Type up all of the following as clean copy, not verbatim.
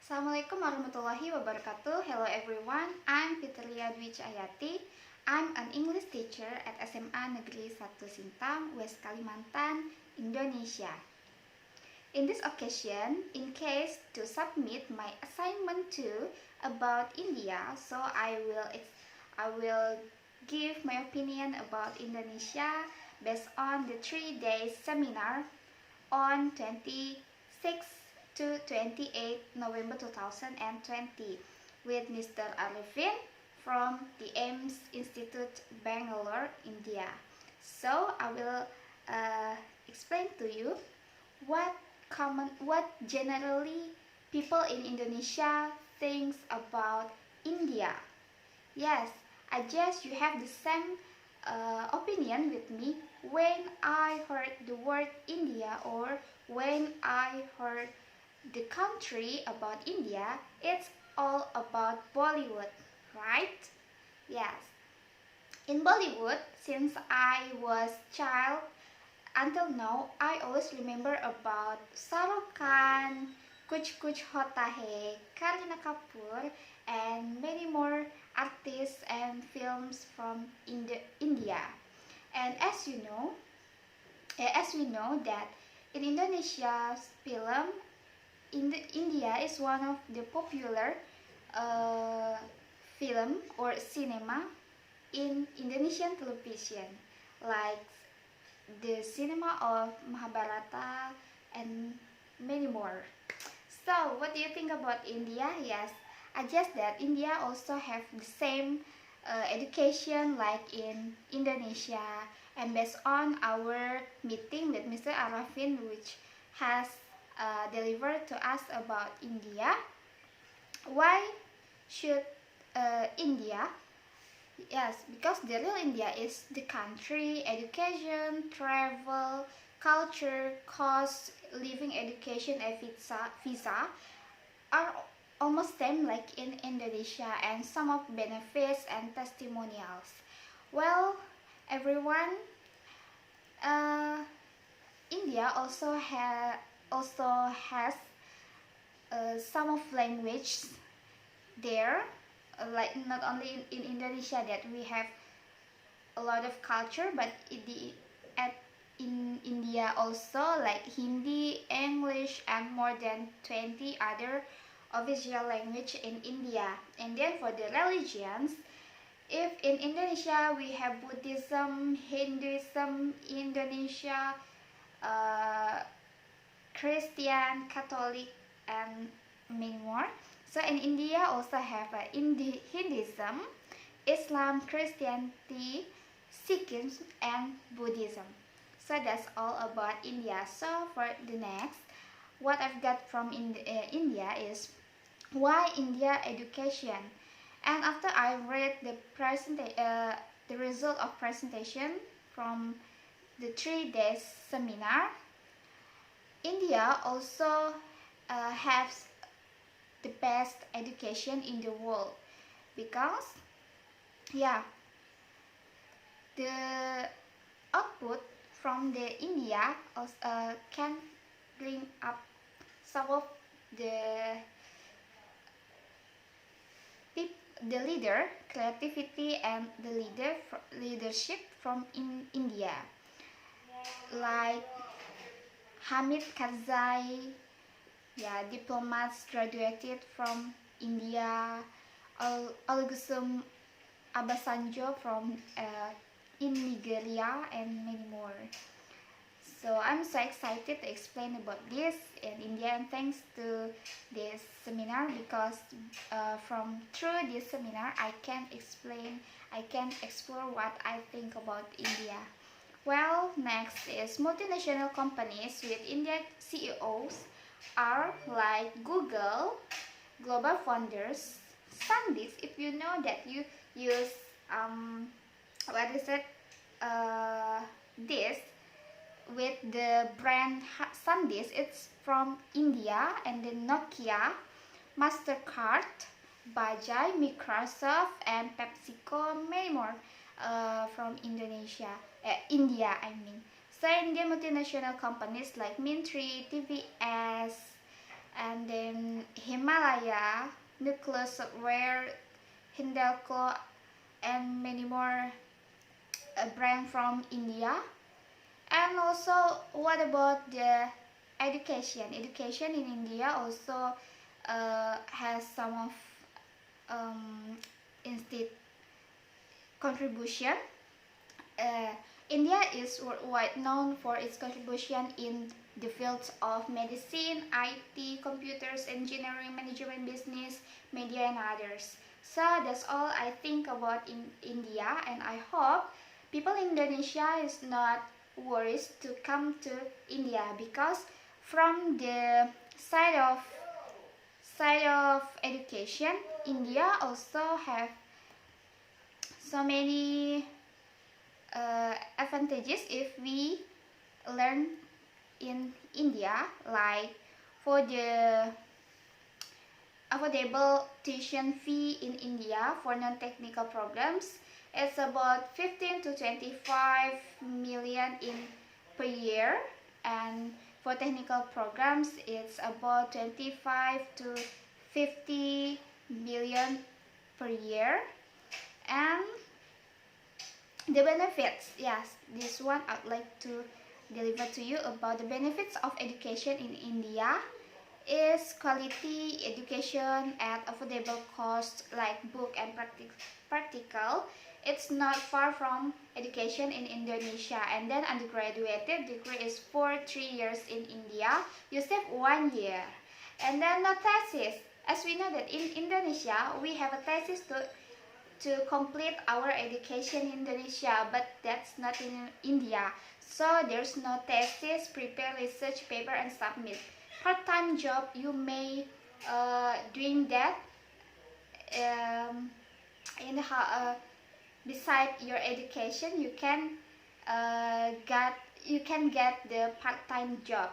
Assalamualaikum warahmatullahi wabarakatuh. Hello everyone, I'm Fitria Dwi Cahyati. I'm an English teacher at SMA Negeri 1 Sintang, West Kalimantan, Indonesia. In this occasion, in case to submit my assignment to about India, so I will give my opinion about Indonesia based on the 3-day seminar on 26 to 28 November 2020 with Mr. Arifin from the AIMS Institute, Bangalore, India. So I will explain to you what generally people in Indonesia thinks about India. Yes, I guess you have the same opinion with me when I heard the word India, or when I heard the country about India. It's all about Bollywood, right? Yes. In Bollywood, since I was child until now, I always remember about Shah Rukh Khan, Kuch Kuch Hota Hai, Kareena Kapoor, and many more artists and films from India. And as we know that in Indonesia's film, India is one of the popular film or cinema in Indonesian television, like the cinema of Mahabharata and many more. So, what do you think about India? Yes, I guess that India also have the same education like in Indonesia, and based on our meeting with Mr. Arifin, which has delivered to us about India, why should India? Yes, because the real India is the country, education, travel, culture, cost, living, education, and visa are almost same like in Indonesia, and some of benefits and testimonials. Well, everyone, India also has some of language there, like not only in Indonesia that we have a lot of culture, but in India also, like Hindi, English, and more than 20 other official language in India. And then for the religions, if in Indonesia we have Buddhism, Hinduism, Indonesia, Christian, Catholic, and many more. So in India also have Hinduism, Islam, Christianity, Sikhism, and Buddhism. So that's all about India. So for the next, what I've got from India is why India education. And after I read the result of presentation from the 3-day seminar, India also has the best education in the world, because the output from the India can bring up some of the leader creativity and the leadership from India, like Hamid Karzai, diplomats graduated from India, Olusegun Obasanjo from in Nigeria, and many more. So I'm so excited to explain about this in India, and thanks to this seminar, because through this seminar I can explore what I think about India. Well, next is multinational companies with Indian CEOs are like Google, global founders, SanDisk. If you know that you use this with the brand SanDisk, it's from India, and then Nokia, Mastercard, Bajaj, Microsoft, and PepsiCo, many more from India. I mean, so Indian multinational companies like Mindtree, TVS, and then Himalaya, Nucleus Software, Hindalco, and many more brand from India. And also, what about the education? Education in India also has some of instant contribution. India is worldwide known for its contribution in the fields of medicine, IT, computers, engineering, management, business, media, and others. So that's all I think about in India, and I hope people in Indonesia is not worried to come to India, because from the side of education, India also have so many advantages if we learn in India, like for the affordable tuition fee in India for non-technical programs. It's about 15 to 25 million in per year, and for technical programs it's about 25 to 50 million per year. And the benefits, yes, this one I'd like to deliver to you about the benefits of education in India is quality education at affordable cost, like book and practical. It's not far from education in Indonesia. And then undergraduate degree is for 3 years in India. You save 1 year. And then no thesis. As we know that in Indonesia we have a thesis to complete our education in Indonesia, but that's not in India. So there's no thesis, prepare research paper and submit. Part-time job, you may doing that in beside your education. You can get the part-time job.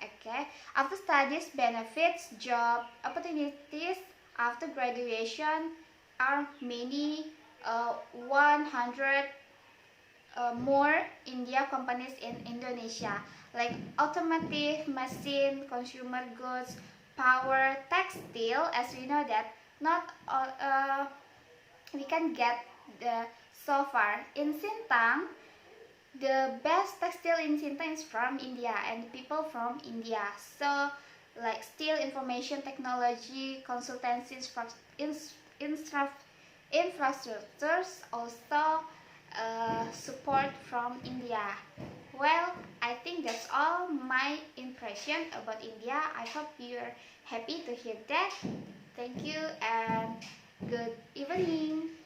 Okay, after studies, benefits, job opportunities after graduation are many. 100 more India companies in Indonesia, like automotive, machine, consumer goods, power, textile. As we know that not all we can get the so far in Sintang. The best textile in Sintang is from India and people from India. So like steel, information technology, consultancies, infrastructures, also support from India. Well, I think that's all my impression about India. I hope you're happy to hear that. Thank you and good evening.